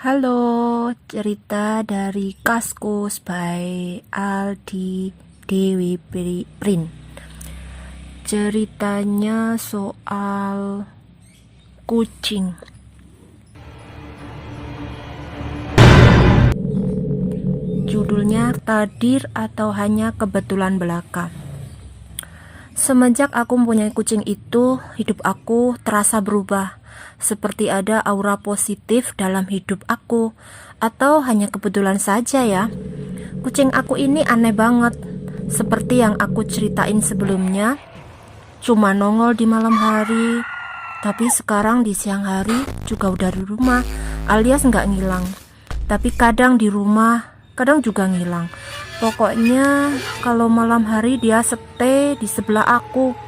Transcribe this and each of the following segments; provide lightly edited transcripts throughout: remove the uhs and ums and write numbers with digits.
Halo, cerita dari Kaskus by Aldi Dewi Print. Ceritanya soal kucing. Judulnya Takdir atau Hanya Kebetulan Belaka. Semenjak aku mempunyai kucing itu, hidup aku terasa berubah. Seperti ada aura positif dalam hidup aku. Atau hanya kebetulan saja ya. Kucing aku ini aneh banget. Seperti yang aku ceritain sebelumnya, cuma nongol di malam hari, tapi sekarang di siang hari juga udah di rumah, alias nggak ngilang. Tapi kadang di rumah, kadang juga ngilang. Pokoknya kalau malam hari dia stay di sebelah aku.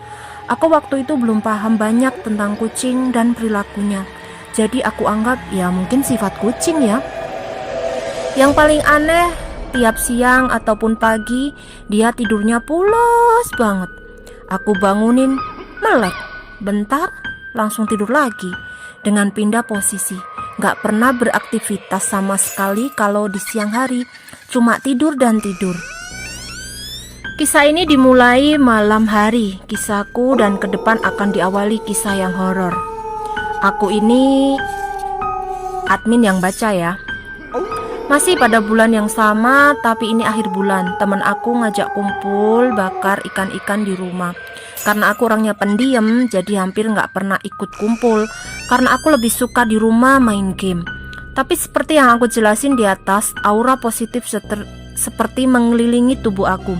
Aku waktu itu belum paham banyak tentang kucing dan perilakunya. Jadi aku anggap ya mungkin sifat kucing ya. Yang paling aneh, tiap siang ataupun pagi dia tidurnya pulas banget. Aku bangunin, melek, bentar langsung tidur lagi dengan pindah posisi. Gak pernah beraktivitas sama sekali kalau di siang hari, cuma tidur dan tidur. Kisah ini dimulai malam hari. Kisahku dan ke depan akan diawali kisah yang horor. Aku ini admin yang baca ya. Masih pada bulan yang sama, tapi ini akhir bulan. Temen aku ngajak kumpul bakar ikan-ikan di rumah. Karena aku orangnya pendiam, jadi hampir gak pernah ikut kumpul. Karena aku lebih suka di rumah main game. Tapi seperti yang aku jelasin di atas, aura positif seperti mengelilingi tubuh aku.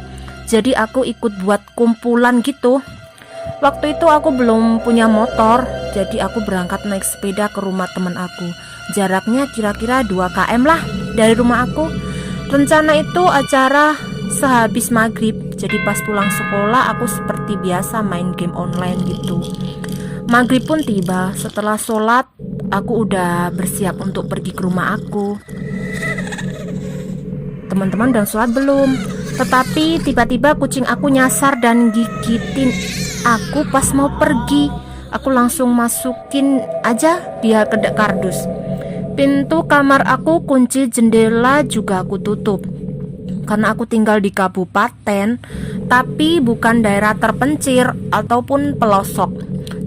Jadi aku ikut buat kumpulan gitu. Waktu itu aku belum punya motor, jadi aku berangkat naik sepeda ke rumah temen aku. Jaraknya kira-kira 2 km lah dari rumah aku. Rencana itu acara sehabis maghrib. Jadi pas pulang sekolah aku seperti biasa main game online gitu. Maghrib pun tiba. Setelah sholat aku udah bersiap untuk pergi ke rumah aku. Teman-teman udah sholat belum? Tetapi tiba-tiba kucing aku nyasar dan gigitin aku pas mau pergi. Aku langsung masukin aja biar kedek kardus. Pintu kamar aku kunci, jendela juga aku tutup. Karena aku tinggal di kabupaten, tapi bukan daerah terpencil ataupun pelosok.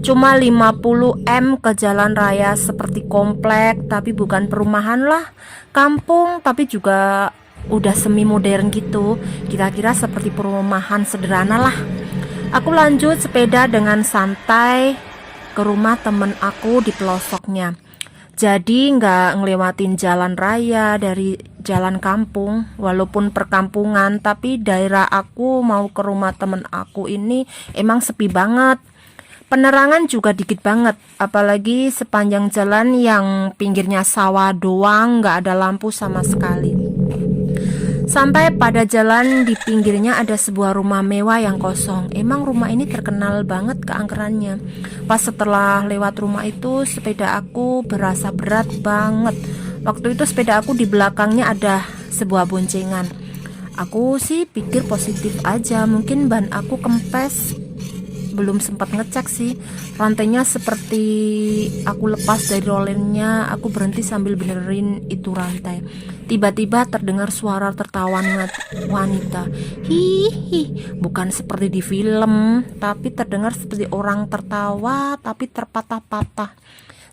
Cuma 50 m ke jalan raya seperti komplek, tapi bukan perumahan lah. Kampung, tapi juga udah semi modern gitu, kira-kira seperti perumahan sederhana lah. Aku lanjut sepeda dengan santai ke rumah temen aku di pelosoknya. Jadi nggak ngelewatin jalan raya dari jalan kampung, walaupun perkampungan, tapi daerah aku mau ke rumah temen aku ini emang sepi banget. Penerangan juga dikit banget, apalagi sepanjang jalan yang pinggirnya sawah doang, nggak ada lampu sama sekali. Sampai pada jalan di pinggirnya ada sebuah rumah mewah yang kosong. Emang rumah ini terkenal banget keangkerannya. Pas setelah lewat rumah itu, sepeda aku berasa berat banget. Waktu itu sepeda aku di belakangnya ada sebuah boncengan. Aku sih pikir positif aja, mungkin ban aku kempes. Belum sempat ngecek sih. Rantainya seperti aku lepas dari rolernya. Aku berhenti sambil benerin itu rantai. Tiba-tiba terdengar suara tertawa wanita. Hihi, bukan seperti di film, tapi terdengar seperti orang tertawa tapi terpatah-patah.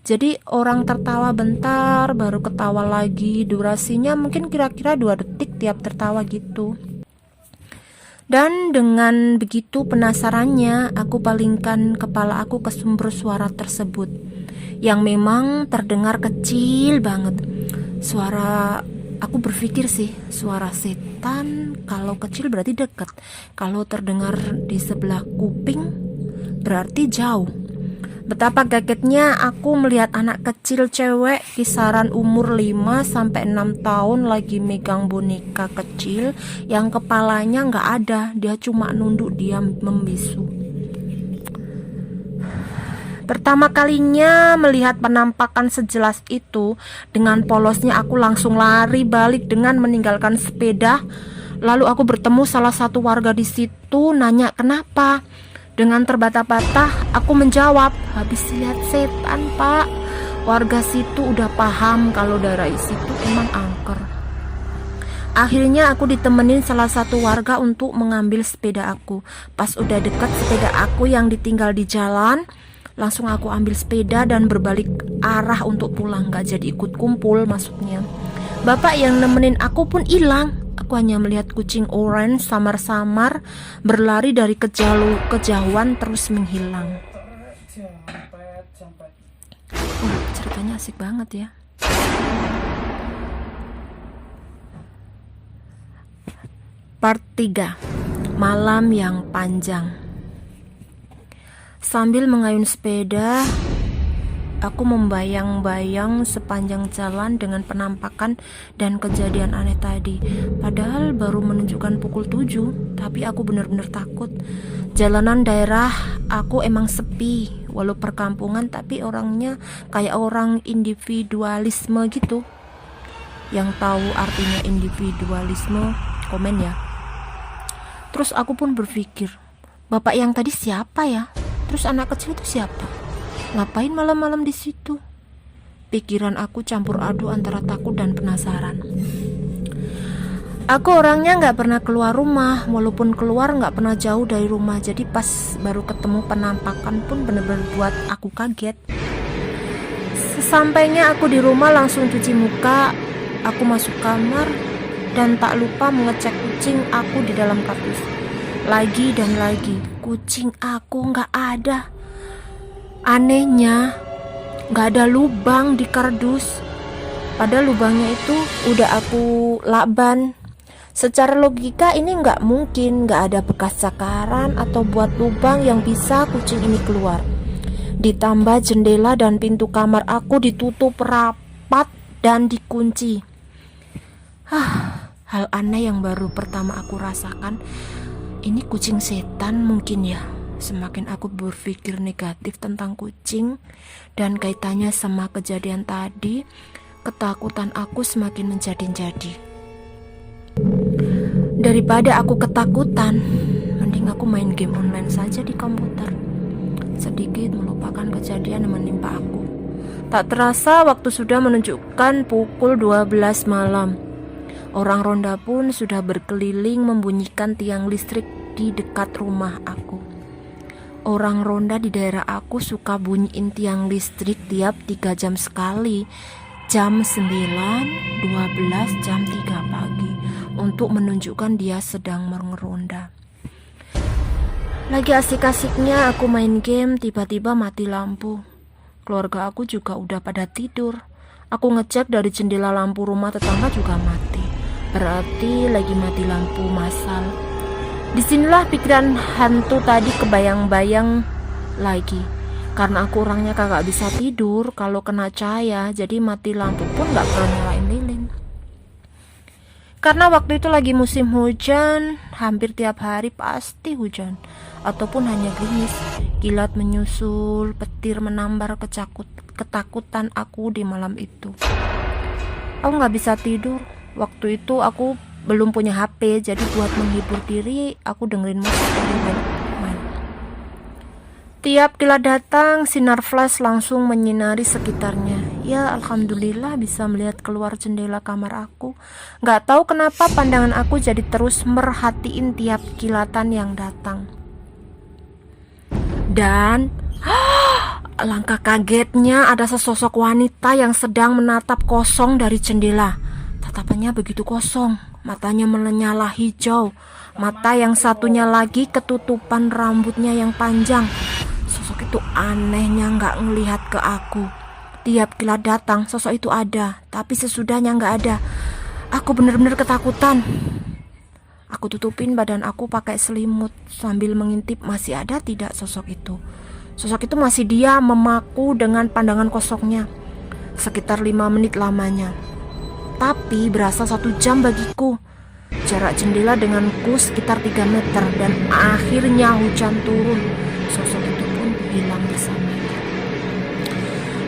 Jadi orang tertawa bentar baru ketawa lagi. Durasinya mungkin kira-kira 2 detik tiap tertawa gitu. Dan dengan begitu penasarannya, aku palingkan kepala aku ke sumber suara tersebut, yang memang terdengar kecil banget. Aku berpikir sih, suara setan kalau kecil berarti dekat. Kalau terdengar di sebelah kuping berarti jauh. Betapa kagetnya aku melihat anak kecil cewek kisaran umur 5-6 tahun lagi megang boneka kecil yang kepalanya nggak ada, dia cuma nunduk diam membisu. Pertama kalinya melihat penampakan sejelas itu, dengan polosnya aku langsung lari balik dengan meninggalkan sepeda. Lalu aku bertemu salah satu warga di situ, nanya kenapa. Dengan terbata-bata aku menjawab, habis lihat setan pak. Warga situ udah paham kalau daerah situ emang angker. Akhirnya aku ditemenin salah satu warga untuk mengambil sepeda aku. Pas udah dekat sepeda aku yang ditinggal di jalan, langsung aku ambil sepeda dan berbalik arah untuk pulang. Gak jadi ikut kumpul maksudnya. Bapak yang nemenin aku pun hilang. Aku hanya melihat kucing orange samar-samar berlari dari kejauhan terus menghilang. Ceritanya asik banget ya. Part 3. Malam yang panjang. Sambil mengayun sepeda, aku membayang-bayang sepanjang jalan dengan penampakan dan kejadian aneh tadi. Padahal baru menunjukkan pukul 7, tapi aku benar-benar takut. Jalanan daerah aku emang sepi, walau perkampungan, tapi orangnya kayak orang individualisme gitu. Yang tahu artinya individualisme, komen ya. Terus aku pun berpikir, bapak yang tadi siapa ya? Terus anak kecil itu siapa? Ngapain malam-malam di situ? Pikiran aku campur aduk antara takut dan penasaran. Aku orangnya nggak pernah keluar rumah, walaupun keluar nggak pernah jauh dari rumah. Jadi pas baru ketemu penampakan pun bener-bener buat aku kaget. Sesampainya aku di rumah langsung cuci muka, aku masuk kamar dan tak lupa mengecek kucing aku di dalam kardus. Lagi dan lagi, kucing aku nggak ada. Anehnya, nggak ada lubang di kardus. Padahal lubangnya itu udah aku lakban. Secara logika ini nggak mungkin, nggak ada bekas cakaran atau buat lubang yang bisa kucing ini keluar. Ditambah jendela dan pintu kamar aku ditutup rapat dan dikunci. Hal aneh yang baru pertama aku rasakan, ini kucing setan mungkin ya. Semakin aku berpikir negatif tentang kucing dan kaitannya sama kejadian tadi, ketakutan aku semakin menjadi-jadi. Daripada aku ketakutan, mending aku main game online saja di komputer. Sedikit melupakan kejadian yang menimpa aku. Tak terasa waktu sudah menunjukkan pukul 12 malam. Orang ronda pun sudah berkeliling membunyikan tiang listrik di dekat rumah aku. Orang ronda di daerah aku suka bunyiin tiang listrik tiap 3 jam sekali. Jam 9, 12, jam 3 pagi. Untuk menunjukkan dia sedang meronda. Lagi asik-asiknya aku main game, tiba-tiba mati lampu. Keluarga aku juga udah pada tidur. Aku ngecek dari jendela lampu rumah tetangga juga mati. Berarti lagi mati lampu massal. Disinilah pikiran hantu tadi kebayang-bayang lagi. Karena aku orangnya kagak bisa tidur kalau kena cahaya, jadi mati lampu pun gak pernah nyalain lilin. Karena waktu itu lagi musim hujan, hampir tiap hari pasti hujan. Ataupun hanya gerimis. Kilat menyusul, petir menambar ketakutan aku di malam itu. Aku gak bisa tidur. Waktu itu aku belum punya HP, jadi buat menghibur diri aku dengerin musik main. Tiap kilat datang, sinar flash langsung menyinari sekitarnya. Ya alhamdulillah bisa melihat keluar jendela kamar aku. Gak tahu kenapa pandangan aku jadi terus merhatiin tiap kilatan yang datang. Dan alangkah kagetnya ada sesosok wanita yang sedang menatap kosong dari jendela. Tatapannya begitu kosong, matanya menyala hijau, mata yang satunya lagi ketutupan rambutnya yang panjang. Sosok itu anehnya gak ngelihat ke aku. Tiap kilat datang, sosok itu ada, tapi sesudahnya gak ada. Aku benar-benar ketakutan. Aku tutupin badan aku pakai selimut sambil mengintip masih ada tidak sosok itu. Sosok itu masih diam memaku dengan pandangan kosongnya. Sekitar 5 menit lamanya. Tapi berasa 1 jam bagiku. Jarak jendela denganku sekitar 3 meter. Dan akhirnya hujan turun. Sosok itu pun hilang bersamanya.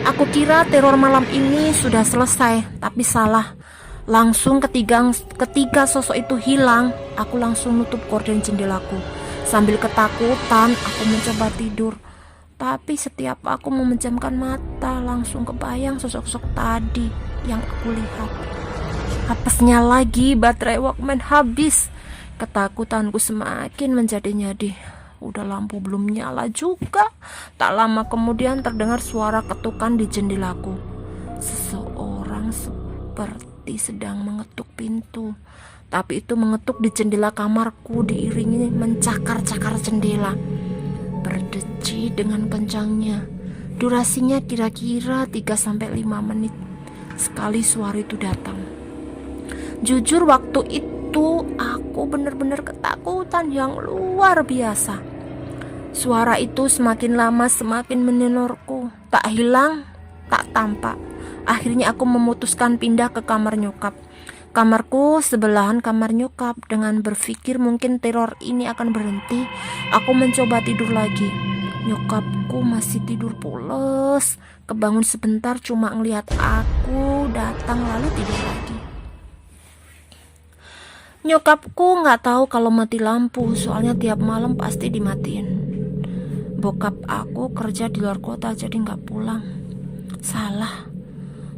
Aku kira teror malam ini sudah selesai, tapi salah. Langsung ketika sosok itu hilang, aku langsung nutup gorden jendelaku. Sambil ketakutan, aku mencoba tidur. Tapi setiap aku memejamkan mata, langsung kebayang sosok-sosok tadi yang aku lihat. Apesnya lagi baterai Walkman habis. Ketakutanku semakin menjadi-jadi. Udah lampu belum nyala juga. Tak lama kemudian terdengar suara ketukan di jendelaku. Seseorang seperti sedang mengetuk pintu. Tapi itu mengetuk di jendela kamarku diiringi mencakar-cakar jendela. Berdeci dengan kencangnya. Durasinya kira-kira 3-5 menit. Sekali suara itu datang. Jujur waktu itu aku benar-benar ketakutan yang luar biasa. Suara itu semakin lama semakin menenorku. Tak hilang, tak tampak. Akhirnya aku memutuskan pindah ke kamar nyokap. Kamarku sebelahan kamar nyokap. Dengan berpikir mungkin teror ini akan berhenti, aku mencoba tidur lagi. Nyokapku masih tidur pules. Kebangun sebentar cuma ngelihat aku datang lalu tidur lagi. Nyokapku nggak tahu kalau mati lampu, soalnya tiap malam pasti dimatiin. Bokap aku kerja di luar kota jadi nggak pulang. Salah.